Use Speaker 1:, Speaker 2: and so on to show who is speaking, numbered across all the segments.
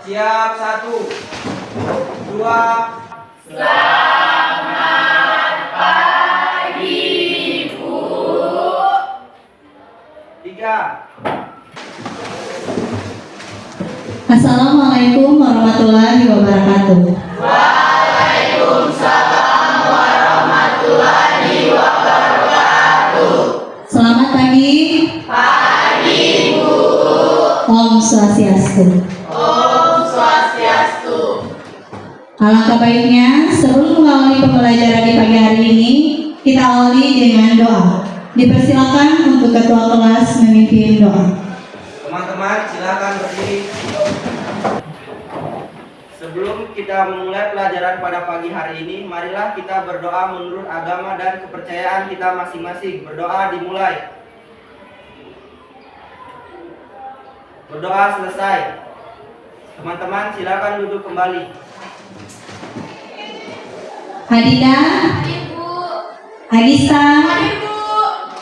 Speaker 1: Siap, 1, 2.
Speaker 2: Selamat pagi, Bu.
Speaker 1: 3.
Speaker 3: Assalamualaikum warahmatullahi wabarakatuh.
Speaker 2: Waalaikumsalam warahmatullahi wabarakatuh.
Speaker 3: Selamat pagi.
Speaker 2: Pagi, Bu.
Speaker 3: Om Swastiastu.
Speaker 2: Om Swastiastu.
Speaker 3: Alangkah baiknya sebelum mengawali pembelajaran di pagi hari ini, kita awali dengan doa. Dipersilakan untuk ketua kelas memimpin doa.
Speaker 1: Teman-teman, silakan berdiri. Sebelum kita memulai pelajaran pada pagi hari ini, marilah kita berdoa menurut agama dan kepercayaan kita masing-masing. Berdoa dimulai. Berdoa selesai. Teman-teman, silakan duduk kembali.
Speaker 3: Hadida,
Speaker 2: Ibu.
Speaker 3: Adista,
Speaker 2: Ibu.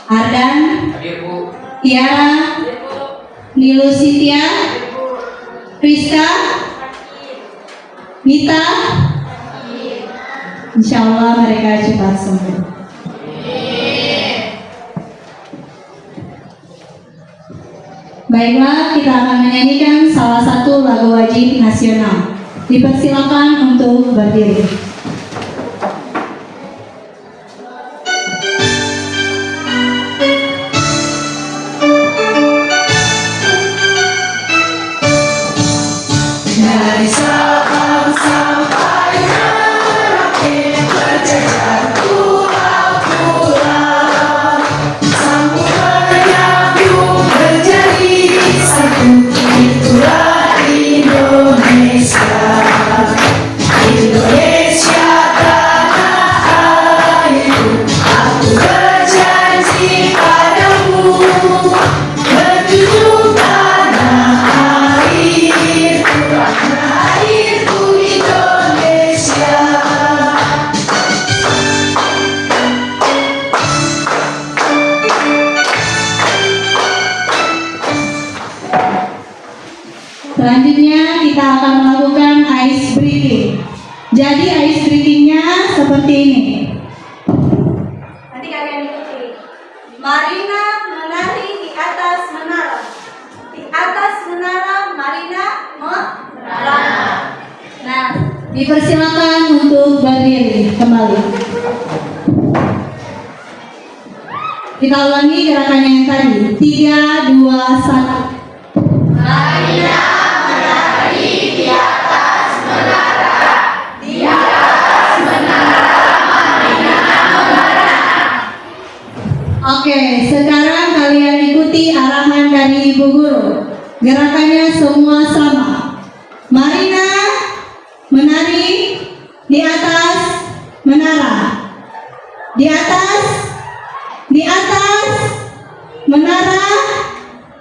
Speaker 3: Ardan,
Speaker 1: Ibu.
Speaker 3: Tiara,
Speaker 2: Ibu.
Speaker 3: Nilu Sintia, Rizka, Nita. Insya Allah mereka cepat sembuh. Baiklah, kita akan menyanyikan salah satu lagu wajib nasional. Dipersilakan untuk berdiri.
Speaker 2: Dari Sabang sampai Merauke berjajar pulau-pulau, sambungan nyambung menjadi satu, itulah Indonesia. Indonesia tanah airku, aku berjanji padamu, menjunjung tanah airku Indonesia.
Speaker 3: Selanjutnya kita akan melakukan ice breathing. Jadi ice breathingnya seperti ini. Nanti kalian ikuti. Marina menari di atas menara. Di atas menara Marina merana. Nah, dipersilakan untuk berdiri kembali. Kita ulangi gerakannya yang tadi. 3, 2, 1.
Speaker 2: Marina menari di atas menara. Di atas menara Marina menara.
Speaker 3: Oke, sekarang kalian ikuti arahan dari Ibu Guru. Gerakannya semua sama. Marina menari di atas menara. Di atas menara,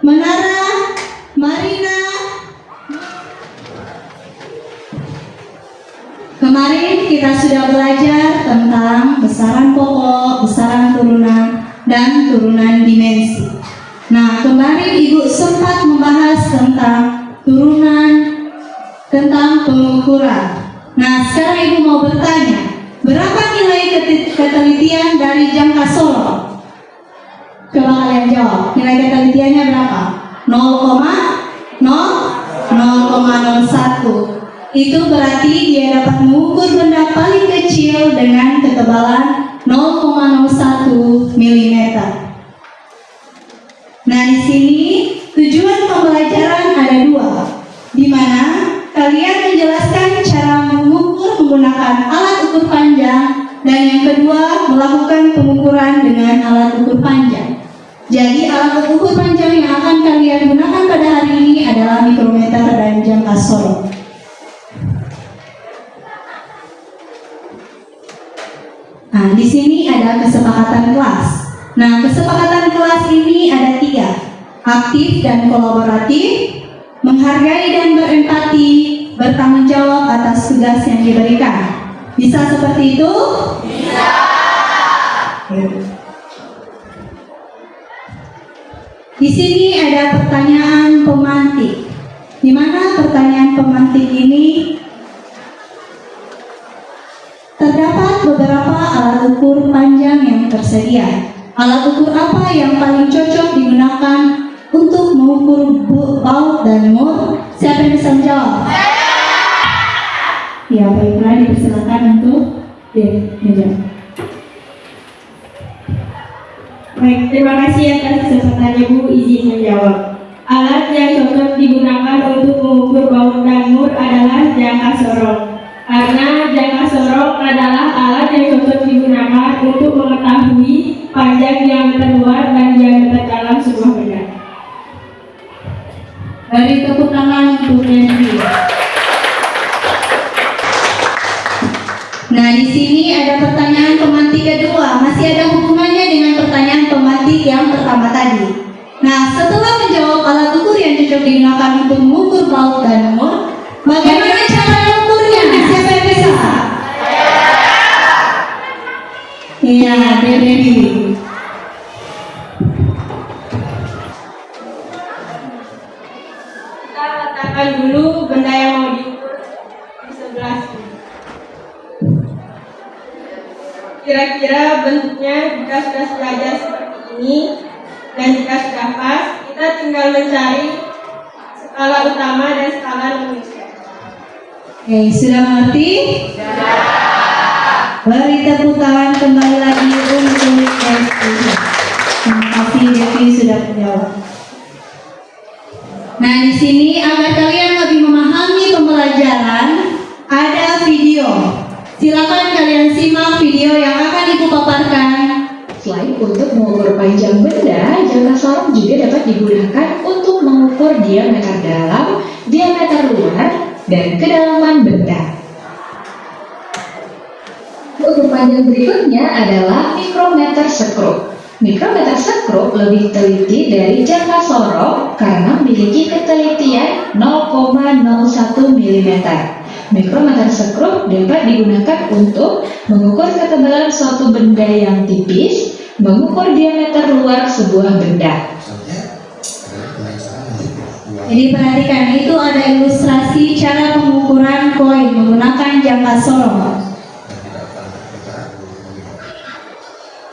Speaker 3: menara, Marina. Kemarin kita sudah belajar tentang besaran pokok, besaran turunan, dan turunan dimensi. Nah, kemarin Ibu sempat membahas tentang turunan, tentang pengukuran. Nah, sekarang Ibu mau bertanya, berapa nilai ketelitian dari jangka Solo? Coba kalian jawab, nilai ketelitiannya berapa? 0,01. Itu berarti dia dapat mengukur benda paling kecil dengan ketebalan 0,01 mm. Nah, di sini tujuan pembelajaran ada 2, di mana kalian menjelaskan cara mengukur menggunakan alat ukur panjang, dan yang kedua melakukan pengukuran dengan alat ukur panjang. Jadi alat ukur panjang yang akan kalian gunakan pada hari ini adalah mikrometer dan jangka Solo. Nah, di sini ada kesepakatan kelas. Nah, kesepakatan kelas ini ada 3, aktif dan kolaboratif, menghargai dan berempati, bertanggung jawab atas tugas yang diberikan. Bisa seperti itu?
Speaker 2: Bisa.
Speaker 3: Di sini ada pertanyaan pemantik. Di mana pertanyaan pemantik ukur panjang yang tersedia. Alat ukur apa yang paling cocok digunakan untuk mengukur baut dan mur? Siapa yang bisa menjawab? Ya, baiklah, dipersilakan untuk menjawab.
Speaker 4: Baik, terima kasih atas kesempatannya Bu, izin menjawab. Alat yang cocok digunakan untuk mengukur baut dan mur adalah jangka sorong. Karena jangka sorong adalah alat yang cocok digunakan untuk mengetahui panjang diameter luar dan diameter dalam sebuah benda.
Speaker 3: Beri tepuk tangan untuk Henry. Nah, di sini ada pertanyaan pemantik kedua, masih ada hubungannya dengan pertanyaan pemantik yang pertama tadi. Nah, setelah menjawab alat ukur yang cocok digunakan untuk mengukur baut dan mur, bagaimana cara mengukurnya? Siapa yang bisa? Iya, Debbie.
Speaker 4: Kita letakkan dulu benda yang mau diukur di sebelah sini. Kira-kira bentuknya jika sudah sejajar seperti ini dan jika sudah pas, kita tinggal mencari skala utama dan skala nulisnya.
Speaker 3: Oke, sudah mengerti? Beri tepuk tangan kembali lagi untuk Devi. Terima kasih Devi sudah menjawab. Nah, di sini agar kalian lebih memahami pembelajaran, ada video. Silakan kalian simak video yang akan Ibu paparkan.
Speaker 5: Selain untuk mengukur panjang benda, jangka sorong juga dapat digunakan untuk mengukur diameter dalam, diameter luar, dan kedalaman benda. Ukur panjang berikutnya adalah mikrometer sekrup. Mikrometer sekrup lebih teliti dari jangka sorong karena memiliki ketelitian 0,01 mm. Mikrometer sekrup dapat digunakan untuk mengukur ketebalan suatu benda yang tipis, mengukur diameter luar sebuah benda.
Speaker 3: Jadi perhatikan, itu ada ilustrasi cara pengukuran koin menggunakan jangka sorong.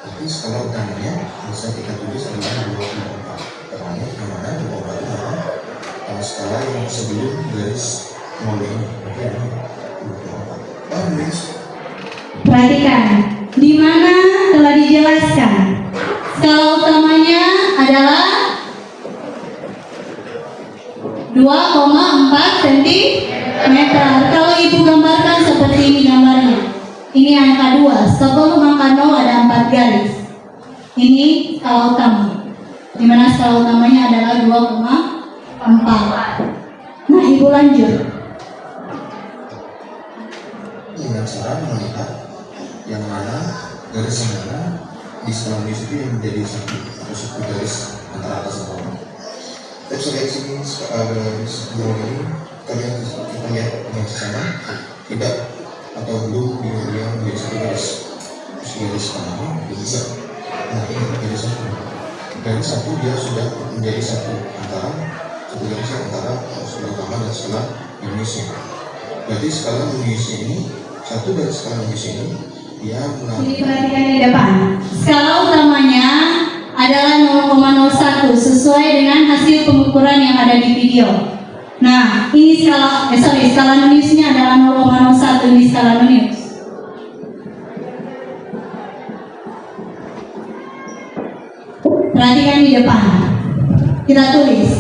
Speaker 6: Jadi skala utamanya bisa kita tulis adalah 24. Terangnya kemana 24 adalah skala yang sebelum garis mulai ini. Oke, 24. Nulis.
Speaker 3: Perhatikan, di mana telah dijelaskan. Skala utamanya adalah 2,4 cm. Kalau Ibu gambarkan seperti ini gambarnya. Ini angka 2, sebelum angka 0 ada 4 garis. Ini skala utama. Di mana skala utamanya adalah 2,4. Nah, Ibu lanjut.
Speaker 6: Dengan cara melihat yang mana garis yang mana di skala nulis itu yang menjadi satu garis antara atas dan bawah. Kita bisa lihat sini garis bawah ini, kalian kita lihat dengan sama tidak atau belum yang menjadi satu garis. Terus garis kanan juga. Nah, ini garis satu. Garis satu dia sudah menjadi satu garis yang antara skala utama dan skala minusnya. Berarti skala minusnya ini satu dari skala minus ini dia
Speaker 3: Jadi perhatikan di depan. Skala utamanya adalah 0,01 sesuai dengan hasil pengukuran yang ada di video. Nah, ini skala minusnya adalah 0,01 di skala minus. Perhatikan di depan. Kita tulis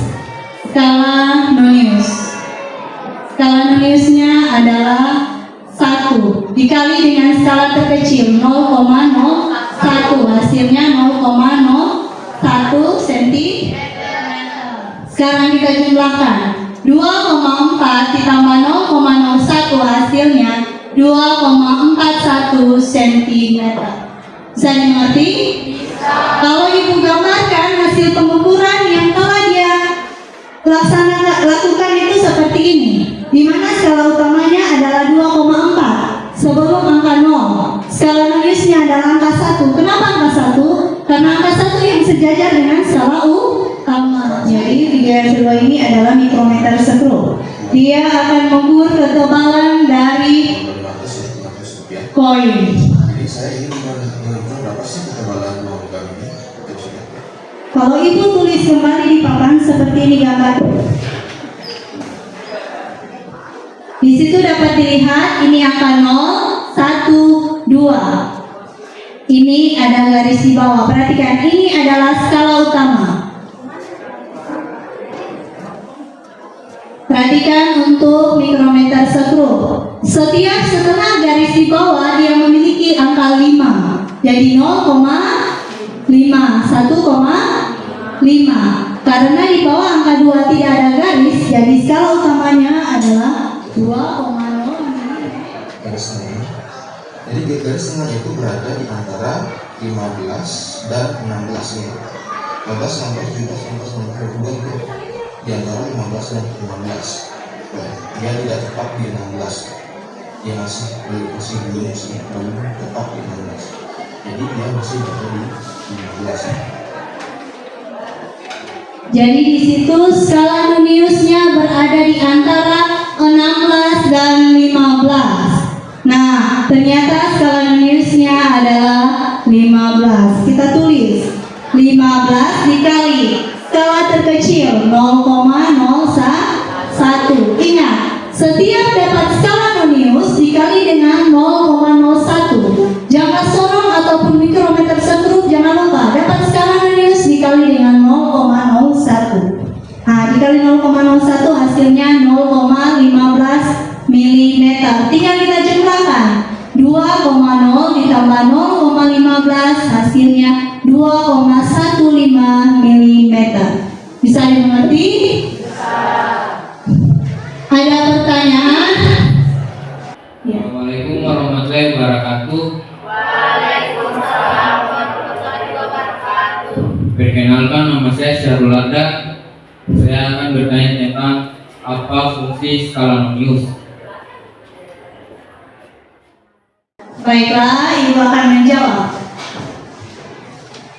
Speaker 3: skala minus. Skala minusnya adalah 1 dikali dengan skala terkecil 0,01, hasilnya 0,01 cm. Sekarang kita jumlahkan 2,4 ditambah 0,01 hasilnya 2,41 cm. Bisa dimengerti? Kalau Ibu gambarkan hasil pengukuran yang telah dia lakukan itu seperti ini, di mana skala utamanya adalah 2,4 sebelum angka 0. Skala minusnya adalah angka 1. Kenapa angka 1? Karena angka 1 yang sejajar dengan skala utama. Jadi di garis kedua ini adalah mikrometer sekrup. Dia akan mengukur ketebalan dari koin.
Speaker 6: saya ingin menentukan berapa sih ketebalan logam ini. Tips ya.
Speaker 3: Kalau ibu tulis kembali di papan seperti ini gambar. Di situ dapat dilihat ini angka 0, 1, 2. Ini ada garis di bawah. Perhatikan, ini adalah skala utama. Perhatikan untuk mikrometer skrup. Setiap setengah garis di bawah dia memiliki angka 5. Jadi 0,5, 1,5. Karena di bawah angka 2 tidak ada garis, jadi skala utamanya adalah 2,0
Speaker 6: Garis tengah. Jadi garis tengah itu berada di antara 15 dan 16 nih. 15, 16 itu di antara 15 dan 16. Nah, dia tidak tepat di 16. Dia masih belum tepat di 16. Jadi dia masih berada di 15.
Speaker 3: Jadi di situ skala Noniusnya berada di antara 16 dan 15. Nah, ternyata skala Noniusnya adalah 15. Kita tulis 15 dikali skala terkecil 0,01. Ingat, setiap dapat skala Nonius dikali dengan 0,01. Jangka sorong ataupun mikrometer skrup jangan lupa dapat skala Nonius dikali dengan 0,01. Nah, dikali 0,01 hasilnya 0,15 mm. Tinggal kita jumlahkan. 2,0 ditambah 0,15 hasilnya 2,15 mm. Bisa dimengerti? Ada pertanyaan? Ya.
Speaker 7: Assalamualaikum warahmatullahi wabarakatuh.
Speaker 2: Waalaikumsalam warahmatullahi wabarakatuh.
Speaker 7: Perkenalkan, nama saya Syahrul Arda. Saya akan bertanya tentang apa fungsi skala Nonius.
Speaker 3: Baiklah, Ibu akan menjawab.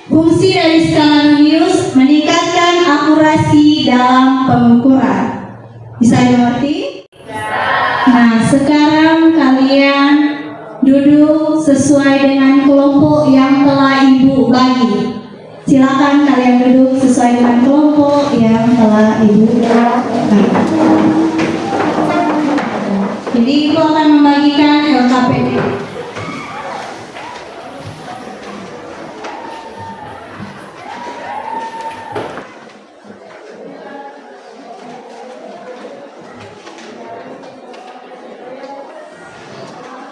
Speaker 3: Fungsi dari skala Nonius meningkatkan akurasi dalam pengukuran. Bisa dimengerti? Nah, sekarang kalian duduk sesuai dengan kelompok yang telah Ibu bagi. Silakan kalian duduk sesuai dengan kelompok yang telah Ibu bagi. Jadi Ibu akan membagikan LKPD.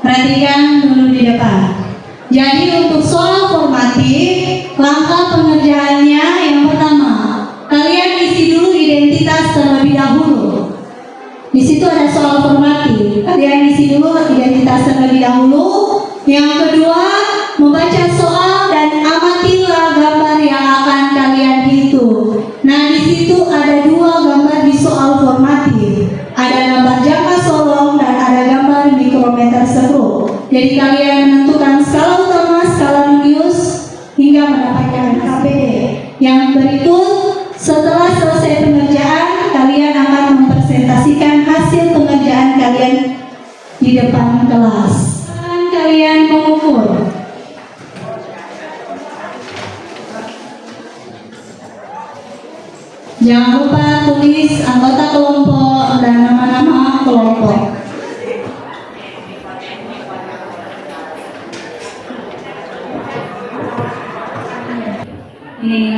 Speaker 3: Perhatikan dulu di depan. Jadi untuk soal formatif, langkah pengerjaannya yang pertama, kalian isi dulu identitas terlebih dahulu. Di situ ada soal formatif. Kalian isi dulu identitas terlebih dahulu. Yang kedua, membaca soal dan amatilah gambar yang akan kalian hitung. Nah, di situ ada dua gambar di soal formatif. Ada gambar jangka sorong dan ada gambar mikrometer skrup. Jadi kalian menentukan skala utama, skala Nonius hingga mendapatkan KPD. Yang berikut, setelah selesai pengerjaan, kalian akan mempresentasikan hasil pengerjaan kalian di depan kelas. Kalian mengukur. Jangan lupa tulis anggota kelompok dan nama-nama kelompok. Ini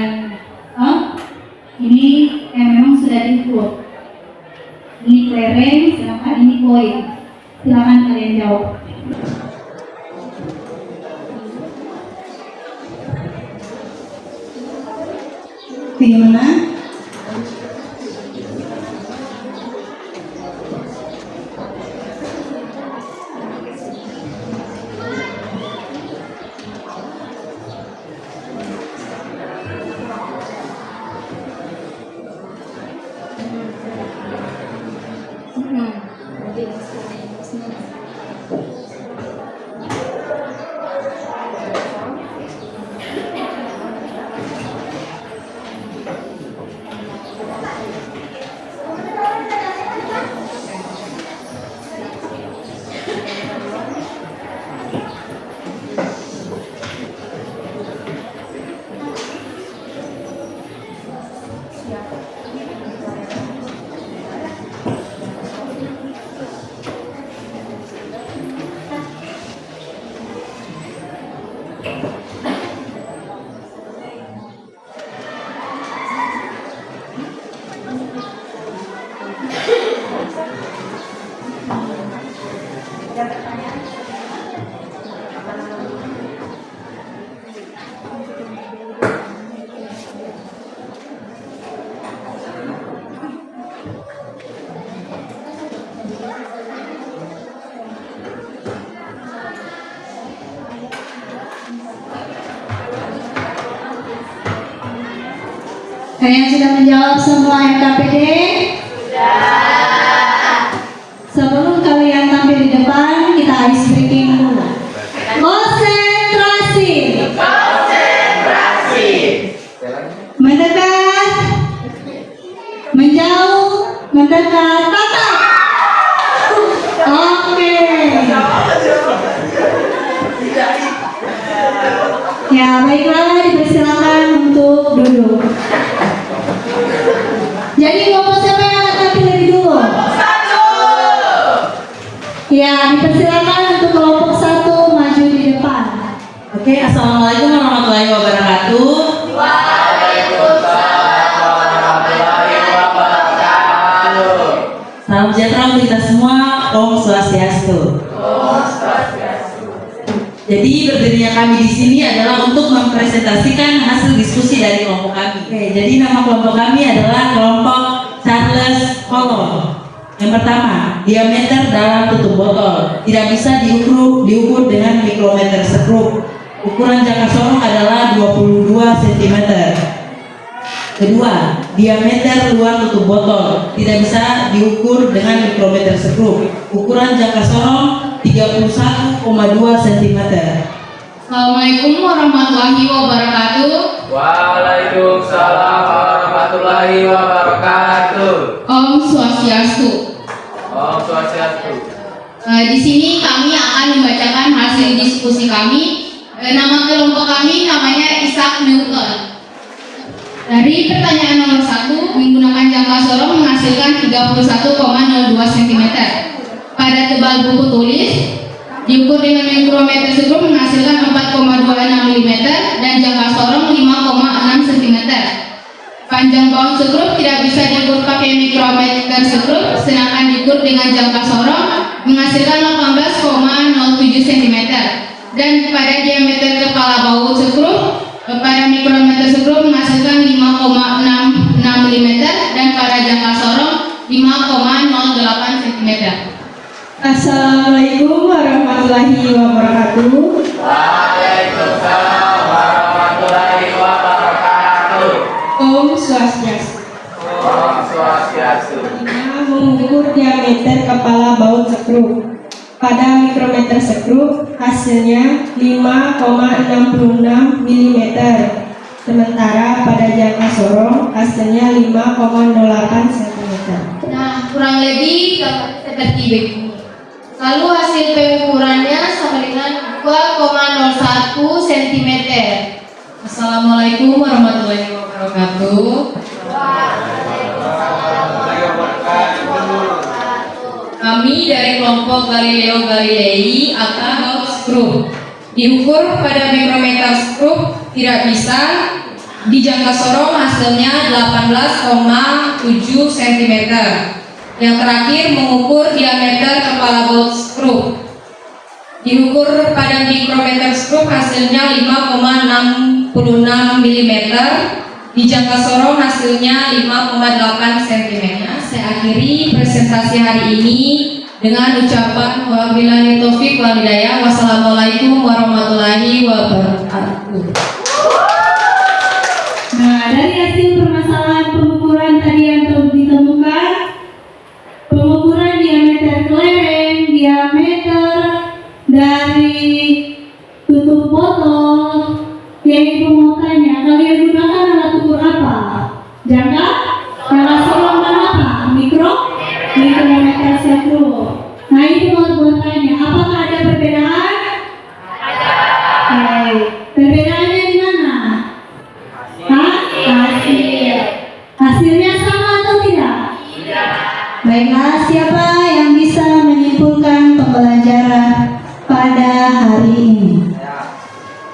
Speaker 3: ini yang memang sudah diukur. Ini kelereng, silakan ini koin. Silakan kalian jawab. Bagaimana? Kalian sudah menjawab semua MKPD? Sebelum kalian tampil di depan, kita ice breaking dulu. Konsentrasi. Mendekat, menjauh, mendekat, tatap. Oke. Ya, baiklah, dipersilakan untuk duduk. Jadi kelompok siapa yang akan tampil lebih dulu? Ya, dipersilakan untuk kelompok 1 maju di depan.
Speaker 8: Oke, assalamualaikum warahmatullahi wabarakatuh. Salam sejahtera untuk kita semua. Om Swastiastu. Jadi berdirinya kami di sini adalah untuk mempresentasikan hasil diskusi dari kelompok kami. Oke, jadi nama kelompok kami adalah kelompok Charles Hollow. Yang pertama, diameter dalam tutup botol tidak bisa diukur dengan mikrometer skrup. Ukuran jangka sorong adalah 22 cm. Kedua, diameter luar tutup botol tidak bisa diukur dengan mikrometer skrup. Ukuran jangka sorong 31,2 cm.
Speaker 2: Assalamualaikum warahmatullahi wabarakatuh.
Speaker 7: Waalaikumsalam warahmatullahi wabarakatuh.
Speaker 2: Om Swastiastu.
Speaker 7: Om Swastiastu.
Speaker 2: Di sini kami akan membacakan hasil diskusi kami. Nama kelompok kami namanya Isaac Newton. Dari pertanyaan nomor 1, menggunakan jangka sorong menghasilkan 31,02 cm. Pada tebal buku tulis diukur dengan mikrometer skrup menghasilkan 4,26 mm dan jangka sorong 5,6 cm. Panjang baut skrup tidak bisa diukur pakai mikrometer skrup, sedangkan diukur dengan jangka sorong menghasilkan 18,07 cm. Dan pada diameter kepala baut skrup pada mikrometer skrup menghasilkan 5,66 mm dan pada jangka sorong 5,08 cm.
Speaker 4: Assalamualaikum warahmatullahi wabarakatuh.
Speaker 7: Waalaikumsalam warahmatullahi wabarakatuh.
Speaker 4: Om Swastiastu.
Speaker 7: Om Swastiastu.
Speaker 4: Kita mengukur diameter kepala baut skrup. Pada mikrometer skrup hasilnya 5,66 mm. Sementara pada jangka sorong hasilnya 5,08 cm.
Speaker 2: Nah, kurang lebih seperti begini. Lalu hasil pengukurannya sama dengan 2,01 cm. Assalamualaikum warahmatullahi wabarakatuh. Kami dari kelompok Galileo Galilei akan baut skrup. Diukur pada mikrometer skrup tidak bisa. Di jangka sorong hasilnya 18,7 cm. Yang terakhir mengukur diameter kepala baut skrup. Diukur pada mikrometer skrup hasilnya 5,66 mm. Di jangka sorong hasilnya 5,8 cm. Saya akhiri presentasi hari ini dengan ucapan wabillahi taufik wal hidayah. Wassalamualaikum warahmatullahi wabarakatuh.
Speaker 3: Nah, dari hasil permasalahan pengukuran tadi yang telah ditemukan, pengukuran diameter kelereng, diameter dari tutup botol, yang ibu mau tanya, kalian gunakan alat ukur apa? Jangka sorong dan apa? Mikrometer skrup. Nah, itu mau tanya, apakah ada perbedaan? Oke. Perbedaannya di mana? Hasilnya sama atau tidak? Tidak. Baiklah, siapa yang bisa menyimpulkan pembelajaran pada hari ini?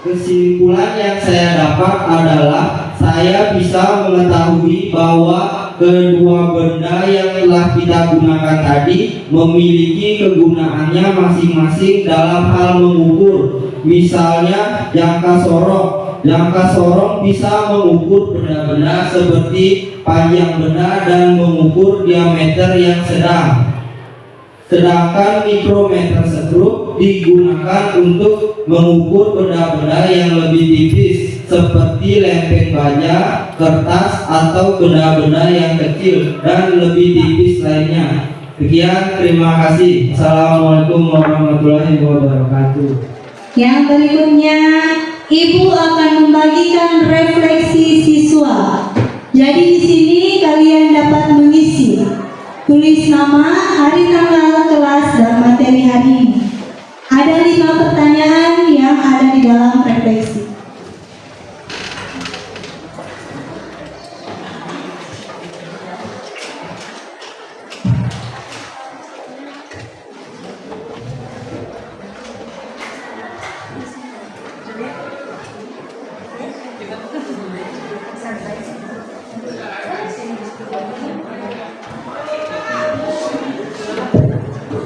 Speaker 1: Kesimpulan yang saya dapat adalah saya bisa mengetahui bahwa kedua benda yang telah kita gunakan tadi memiliki kegunaannya masing-masing dalam hal mengukur. Misalnya jangka sorong. Jangka sorong bisa mengukur benda-benda seperti panjang benda dan mengukur diameter yang sedang. Sedangkan mikrometer skrup digunakan untuk mengukur benda-benda yang lebih tipis seperti lempeng baja, kertas, atau benda-benda yang kecil dan lebih tipis lainnya. Sekian, terima kasih. Assalamualaikum warahmatullahi wabarakatuh.
Speaker 3: Yang berikutnya, Ibu akan membagikan refleksi siswa. Jadi di sini kalian dapat mengisi, tulis nama, hari, tanggal, kelas, dan materi hari ini. Ada 5 pertanyaan yang ada di dalam refleksi.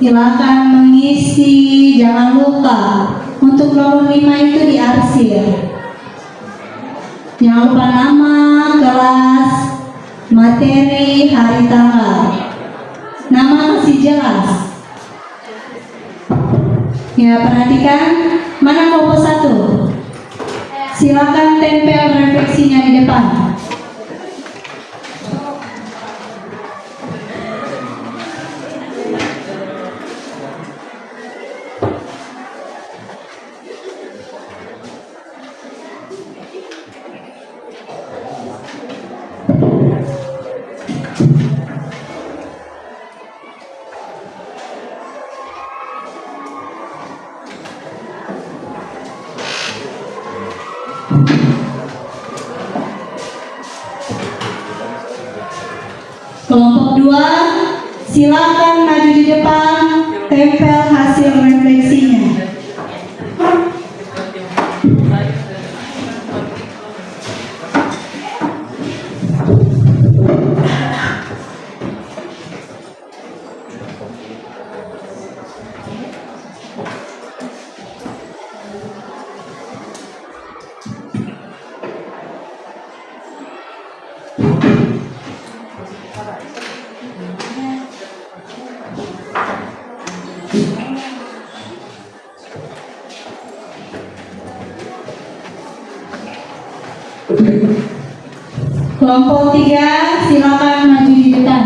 Speaker 3: Silakan mengisi, jangan lupa untuk nomor 5 itu diarsir. Jangan lupa nama, kelas, materi, hari, tanggal. Nama masih jelas. Ya, perhatikan mana kelompok 1. Silakan tempel refleksinya di depan. Kelompok 2, silakan maju di depan, tempel hasil refleksinya. Kelompok 3, silakan maju di depan.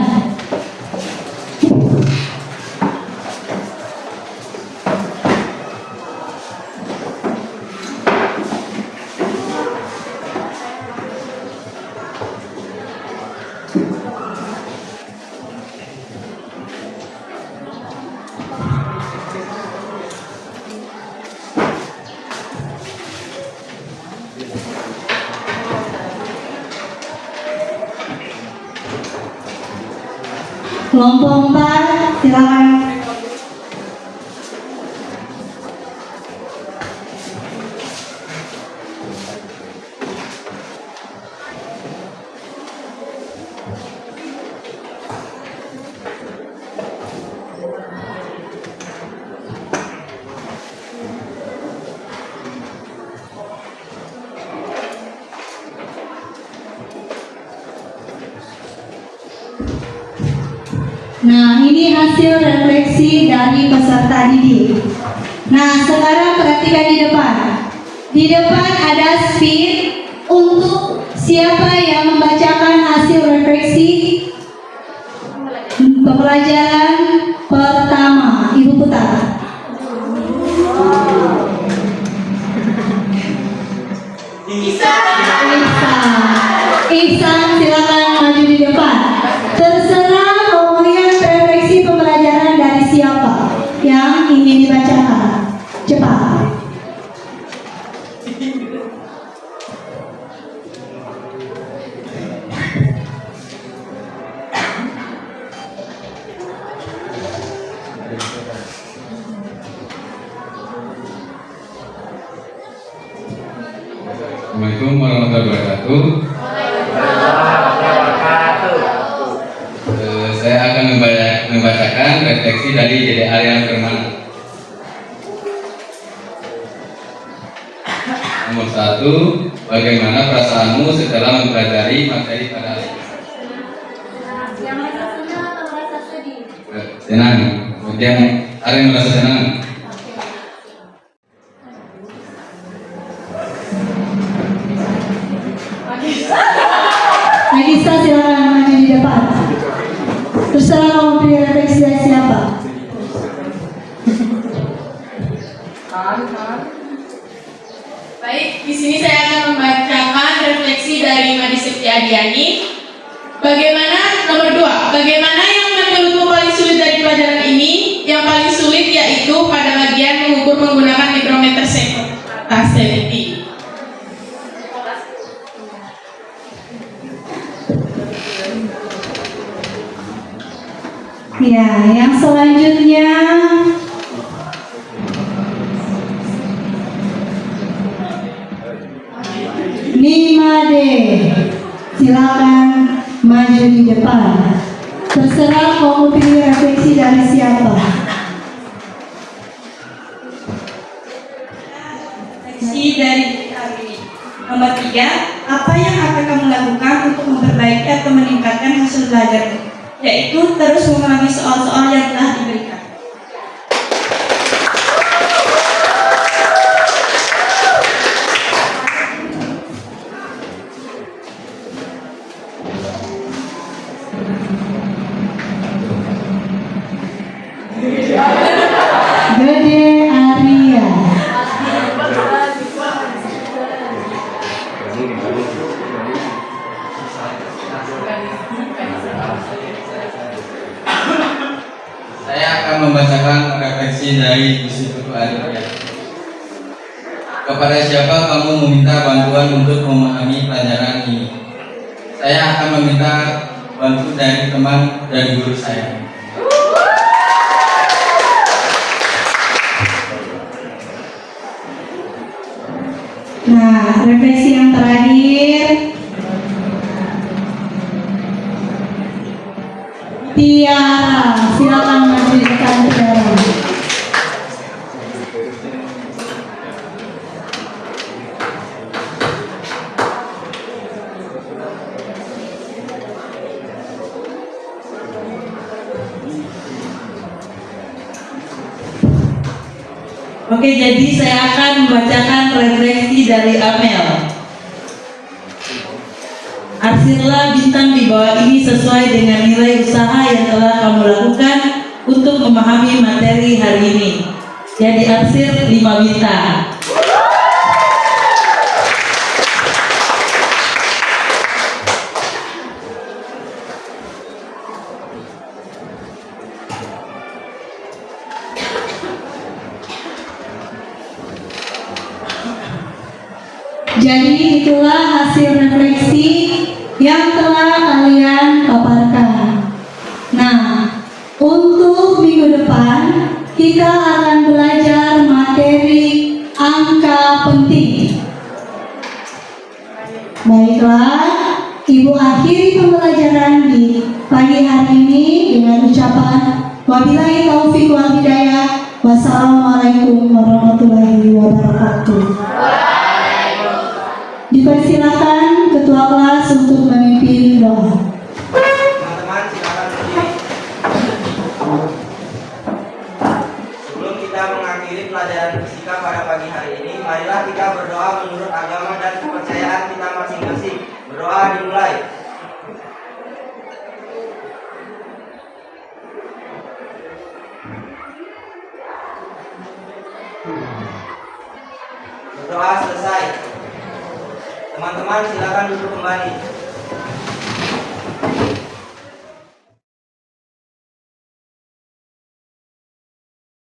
Speaker 3: Kelompok 4, silakan. Nah, ini hasil refleksi dari peserta didik. Nah, sekarang perhatikan di depan. Di depan ada speed untuk siapa yang membacakan hasil refleksi pembelajaran pertama. Ibu putar. Ihsan, silakan maju di depan. Terserah kemudian refleksi pembelajaran dari siapa yang ingin dibacakan. Cepat.
Speaker 7: Assalamualaikum warahmatullahi wabarakatuh. refleksi dari Dede Arya Firmana. Nomor 1, bagaimana perasaanmu setelah mempelajari materi pada hari ini? Senang. Kemudian Arya merasa senang.
Speaker 3: Nagisa, silakan maju di depan. Terserah mau pilih refleksi dari siapa.
Speaker 2: Baik, di sini saya akan membacakan refleksi dari Madi Septiadiani. Bagaimana nomor 2? Bagaimana yang menurutmu paling sulit dari pelajaran ini? Yang paling sulit yaitu pada bagian mengukur menggunakan mikrometer severity.
Speaker 3: Ya, yang selanjutnya Nimade, silakan maju di depan. Terserah mau pilih refleksi dari siapa.
Speaker 8: Refleksi dari hari ini. Nomor 3, apa yang akan kamu lakukan untuk memperbaiki atau meningkatkan hasil belajarmu? Yaitu terus mengulangi soal-soal yang telah diberikan.
Speaker 3: Dede Arya.
Speaker 7: Saya akan membacakan refleksi dari Gusti Putu Arya. Kepada siapa kamu meminta bantuan untuk memahami pelajaran ini? Saya akan meminta bantu dari teman dan guru saya.
Speaker 3: Nah, refleksi yang terakhir Tiara, silakan maju di depan Tiara.
Speaker 8: Oke, jadi saya akan membacakan refleksi dari Amel. Arsirlah bintang di bawah ini sesuai dengan nilai usaha yang telah kamu lakukan untuk memahami materi hari ini. Jadi arsir 5 bintang.
Speaker 3: Jadi itulah hasil refleksi yang telah kalian paparkan. Nah, untuk minggu depan kita akan belajar materi angka penting. Baiklah, Ibu akhiri pembelajaran di pagi hari ini dengan ucapan wabillahi taufiq wal hidayah. Wassalamualaikum warahmatullahi wabarakatuh. Dipersilakan ketua kelas untuk memimpin doa.
Speaker 1: Teman-teman silakan berdiri. Sebelum kita mengakhiri pelajaran fisika pada pagi hari ini, marilah kita berdoa menurut agama dan kepercayaan kita masing-masing. Berdoa dimulai. Berdoa selesai. Teman-teman silakan duduk kembali.